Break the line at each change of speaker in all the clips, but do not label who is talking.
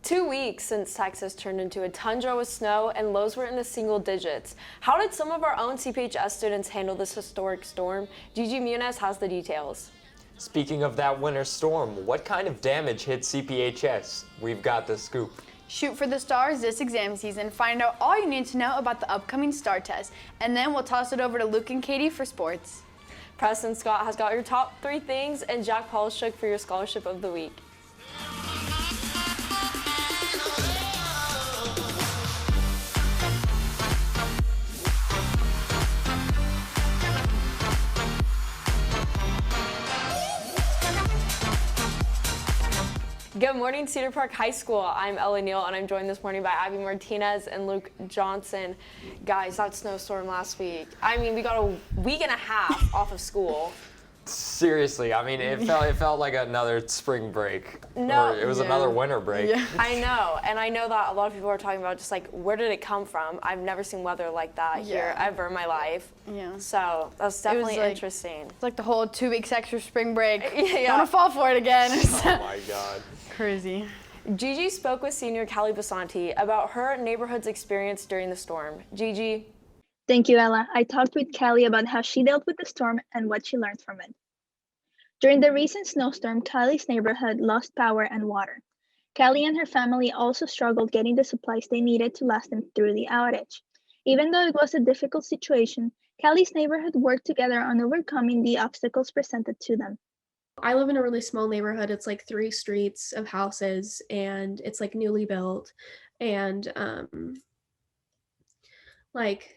2 weeks since Texas turned into a tundra with snow and lows were in the single digits. How did some of our own CPHS students handle this historic storm? Gigi Muniz has the details.
Speaking of that winter storm, what kind of damage hit CPHS? We've got the scoop.
Shoot for the stars this exam season. Find out all you need to know about the upcoming STAR test. And then we'll toss it over to Luke and Katie for sports.
Preston Scott has got your top 3 things and Jack Polishuk for your scholarship of the week. Good morning, Cedar Park High School. I'm Ellie Neal, and I'm joined this morning by Abby Martinez and Luke Johnson. Guys, that snowstorm last week. I mean, we got a week and a half off of school.
Seriously, I mean, it felt like another spring break.
No,
or it was another winter break.
Yeah.
I know, and I know that a lot of people are talking about just like, where did it come from? I've never seen weather like that here ever in my life.
Yeah.
So that's definitely interesting.
It's like the whole 2 weeks extra spring break.
Yeah.
I want to fall for it again.
Oh my God.
Crazy.
Gigi spoke with senior Callie Basanti about her neighborhood's experience during the storm. Gigi?
Thank you, Ella. I talked with Callie about how she dealt with the storm and what she learned from it. During the recent snowstorm, Callie's neighborhood lost power and water. Callie and her family also struggled getting the supplies they needed to last them through the outage. Even though it was a difficult situation, Callie's neighborhood worked together on overcoming the obstacles presented to them.
I live in a really small neighborhood. It's like 3 streets of houses and it's like newly built. And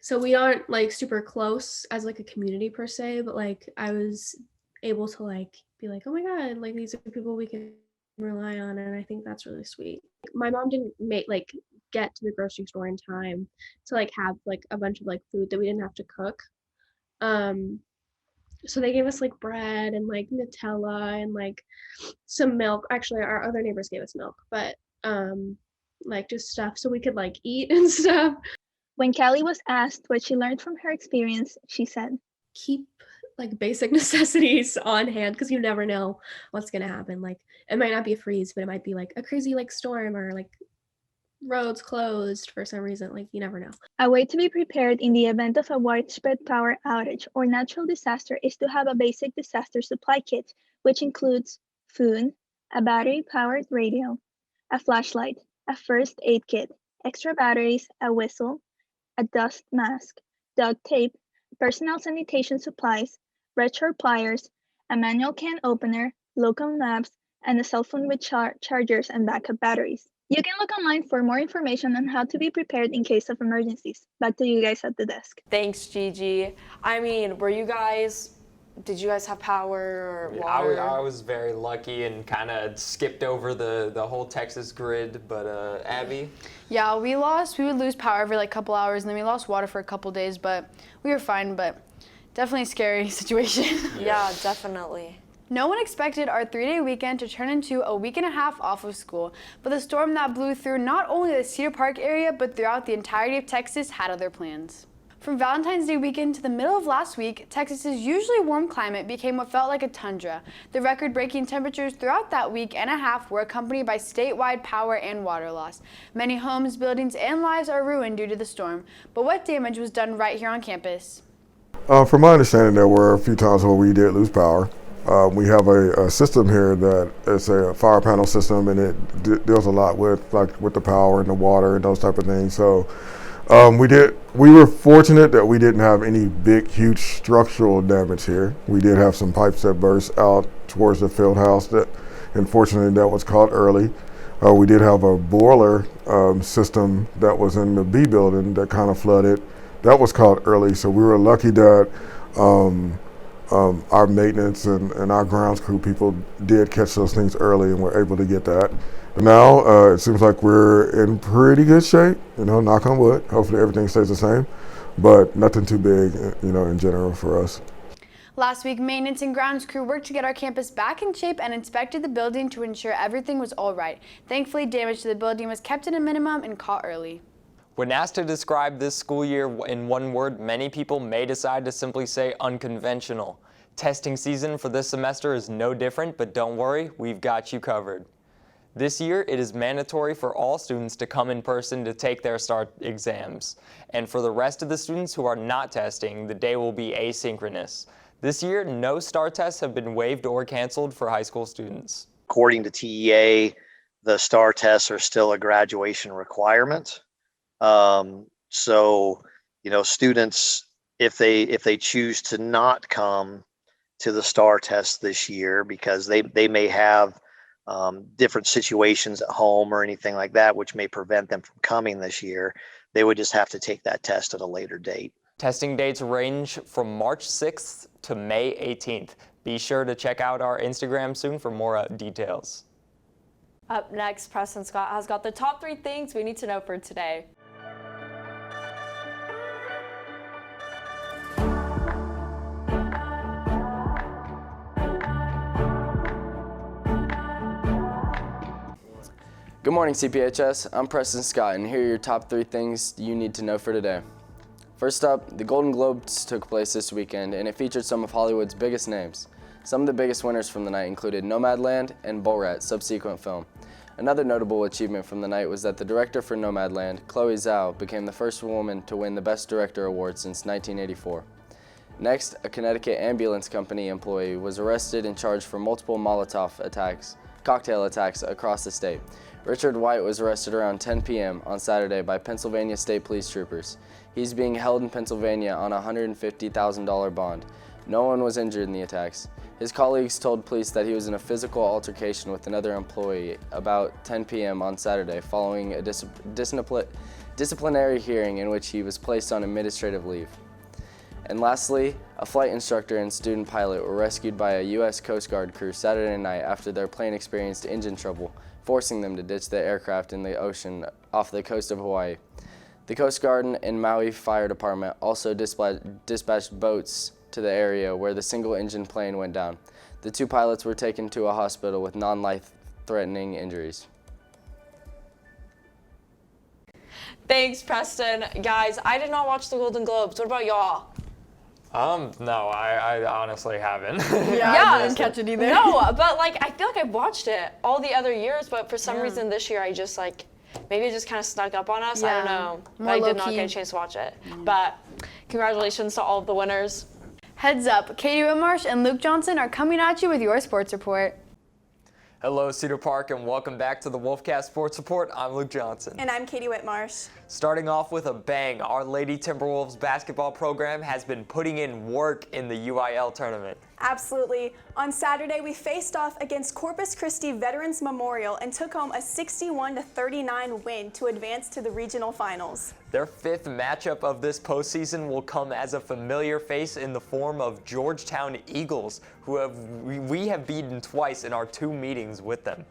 so we aren't like super close as like a community per se, but like I was able to like be like, oh my God, like these are people we can rely on. And I think that's really sweet. My mom didn't get to the grocery store in time to like have like a bunch of like food that we didn't have to cook. So they gave us like bread and like Nutella and like some milk. Actually, our other neighbors gave us milk, but like just stuff so we could like eat and stuff.
When Callie was asked what she learned from her experience, she said,
keep like basic necessities on hand because you never know what's gonna happen. Like it might not be a freeze, but it might be like a crazy like storm or like roads closed for some reason. Like you never know.
a way to be prepared in the event of a widespread power outage or natural disaster is to have a basic disaster supply kit, which includes food, a battery-powered radio, a flashlight, a first aid kit, extra batteries, a whistle, a dust mask, duct tape, personal sanitation supplies, red short pliers, a manual can opener, local maps, and a cell phone with chargers and backup batteries. You can look online for more information on how to be prepared in case of emergencies. Back to you guys at the desk.
Thanks, Gigi. I mean, did you guys have power or water?
I was very lucky and kind of skipped over the whole Texas grid, but Abby?
Yeah, we would lose power every like couple hours, and then we lost water for a couple days, but we were fine, but definitely a scary situation.
Yeah, definitely.
No one expected our 3-day weekend to turn into a week and a half off of school, but the storm that blew through not only the Cedar Park area, but throughout the entirety of Texas had other plans. From Valentine's Day weekend to the middle of last week, Texas's usually warm climate became what felt like a tundra. The record-breaking temperatures throughout that week and a half were accompanied by statewide power and water loss. Many homes, buildings, and lives are ruined due to the storm, but what damage was done right here on campus?
From my understanding, there were a few times where we did lose power. We have a system here that is a fire panel system, and it deals a lot with the power and the water and those type of things. So we were fortunate that we didn't have any big, huge structural damage here. We did have some pipes that burst out towards the field house that, unfortunately, that was caught early. We did have a boiler system that was in the B building that kind of flooded. That was caught early, so we were lucky that our maintenance and our grounds crew people did catch those things early and were able to get that. Now it seems like we're in pretty good shape, knock on wood. Hopefully everything stays the same, but nothing too big, in general for us.
Last week, maintenance and grounds crew worked to get our campus back in shape and inspected the building to ensure everything was all right. Thankfully, damage to the building was kept at a minimum and caught early.
When asked to describe this school year in one word, many people may decide to simply say unconventional. Testing season for this semester is no different, but don't worry, we've got you covered. This year, it is mandatory for all students to come in person to take their STAR exams. And for the rest of the students who are not testing, the day will be asynchronous. This year, no STAR tests have been waived or canceled for high school students.
According to TEA, the STAR tests are still a graduation requirement. So, students, if they choose to not come to the STAR test this year because they may have different situations at home or anything like that, which may prevent them from coming this year, they would just have to take that test at a later date.
Testing dates range from March 6th to May 18th. Be sure to check out our Instagram soon for more details.
Up next, Preston Scott has got the top 3 things we need to know for today.
Good morning, CPHS. I'm Preston Scott, and here are your top 3 things you need to know for today. First up, the Golden Globes took place this weekend, and it featured some of Hollywood's biggest names. Some of the biggest winners from the night included Nomadland and Borat, subsequent film. Another notable achievement from the night was that the director for Nomadland, Chloe Zhao, became the first woman to win the Best Director award since 1984. Next, a Connecticut ambulance company employee was arrested and charged for multiple cocktail attacks across the state. Richard White was arrested around 10 p.m. on Saturday by Pennsylvania State Police troopers. He's being held in Pennsylvania on a $150,000 bond. No one was injured in the attacks. His colleagues told police that he was in a physical altercation with another employee about 10 p.m. on Saturday following a disciplinary hearing in which he was placed on administrative leave. And lastly, a flight instructor and student pilot were rescued by a U.S. Coast Guard crew Saturday night after their plane experienced engine trouble, forcing them to ditch the aircraft in the ocean off the coast of Hawaii. The Coast Guard and Maui Fire Department also dispatched boats to the area where the single-engine plane went down. The 2 pilots were taken to a hospital with non-life-threatening injuries.
Thanks, Preston. Guys, I did not watch the Golden Globes. What about y'all?
No, I honestly haven't.
Yeah, I didn't catch it either.
No, but I feel like I've watched it all the other years, but for some reason this year I just maybe it just kind of snuck up on us. I don't know. But I did not get a chance to watch it. But congratulations to all of the winners.
Heads up, Katie Whitmarsh and Luke Johnson are coming at you with your sports report.
Hello, Cedar Park, and welcome back to the Wolfcast Sports Report. I'm Luke Johnson.
And I'm Katie Whitmarsh.
Starting off with a bang, our Lady Timberwolves basketball program has been putting in work in the UIL tournament.
Absolutely. On Saturday, we faced off against Corpus Christi Veterans Memorial and took home a 61-39 win to advance to the regional finals.
Their 5th matchup of this postseason will come as a familiar face in the form of Georgetown Eagles, who we have beaten twice in our 2 meetings with them.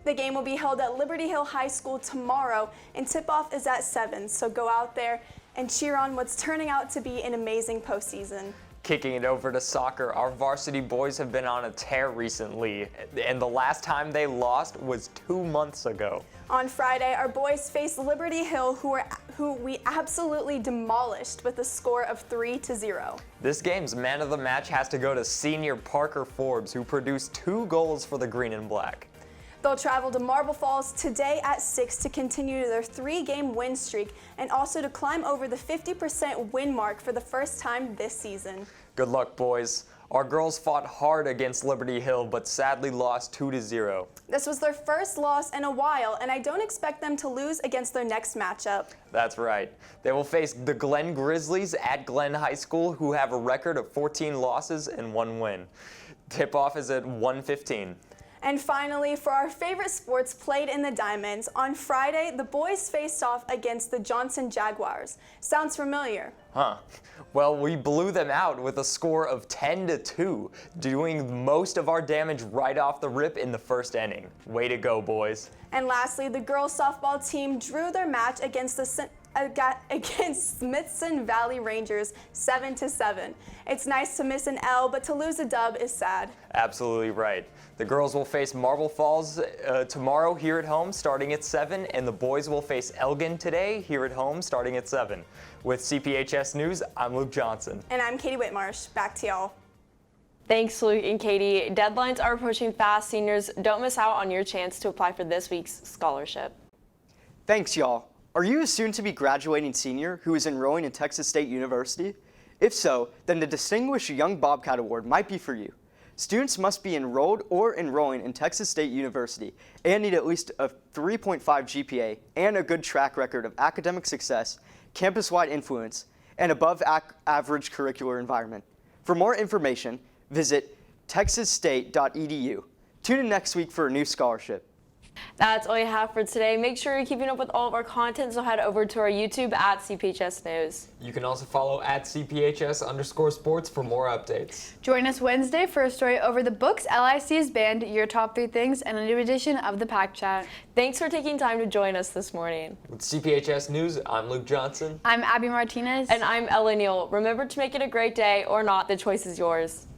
The game will be held at Liberty Hill High School tomorrow, and tip-off is at 7, so go out there and cheer on what's turning out to be an amazing postseason.
Kicking it over to soccer, our varsity boys have been on a tear recently, and the last time they lost was 2 months ago.
On Friday, our boys faced Liberty Hill, who we absolutely demolished with a score of 3-0.
This game's man of the match has to go to senior Parker Forbes, who produced 2 goals for the Green and Black.
They'll travel to Marble Falls today at 6 to continue their 3-game win streak and also to climb over the 50% win mark for the first time this season.
Good luck, boys. Our girls fought hard against Liberty Hill, but sadly lost 2-0.
This was their first loss in a while, and I don't expect them to lose against their next matchup.
That's right. They will face the Glen Grizzlies at Glen High School, who have a record of 14 losses and 1 win. Tip-off is at 1:15.
And finally, for our favorite sports played in the Diamonds, on Friday, the boys faced off against the Johnson Jaguars. Sounds familiar?
Huh. Well, we blew them out with a score of 10-2, doing most of our damage right off the rip in the first inning. Way to go, boys.
And lastly, the girls softball team drew their match against Smithson Valley Rangers 7-7. It's nice to miss an L, but to lose a dub is sad.
Absolutely right. The girls will face Marble Falls tomorrow here at home starting at 7, and the boys will face Elgin today here at home starting at 7. With CPHS News, I'm Luke Johnson.
And I'm Katie Whitmarsh. Back to y'all.
Thanks, Luke and Katie. Deadlines are approaching fast. Seniors, don't miss out on your chance to apply for this week's scholarship.
Thanks, y'all. Are you a soon-to-be graduating senior who is enrolling in Texas State University? If so, then the Distinguished Young Bobcat Award might be for you. Students must be enrolled or enrolling in Texas State University and need at least a 3.5 GPA and a good track record of academic success, campus-wide influence, and above-average curricular environment. For more information, visit texasstate.edu. Tune in next week for a new scholarship.
That's all you have for today. Make sure you're keeping up with all of our content, so head over to our YouTube at CPHS News.
You can also follow at CPHS_sports for more updates.
Join us Wednesday for a story over the books LIC has banned, your top 3 things, and a new edition of the Pack Chat.
Thanks for taking time to join us this morning.
With CPHS News, I'm Luke Johnson.
I'm Abby Martinez.
And I'm Ella Neal. Remember to make it a great day or not, the choice is yours.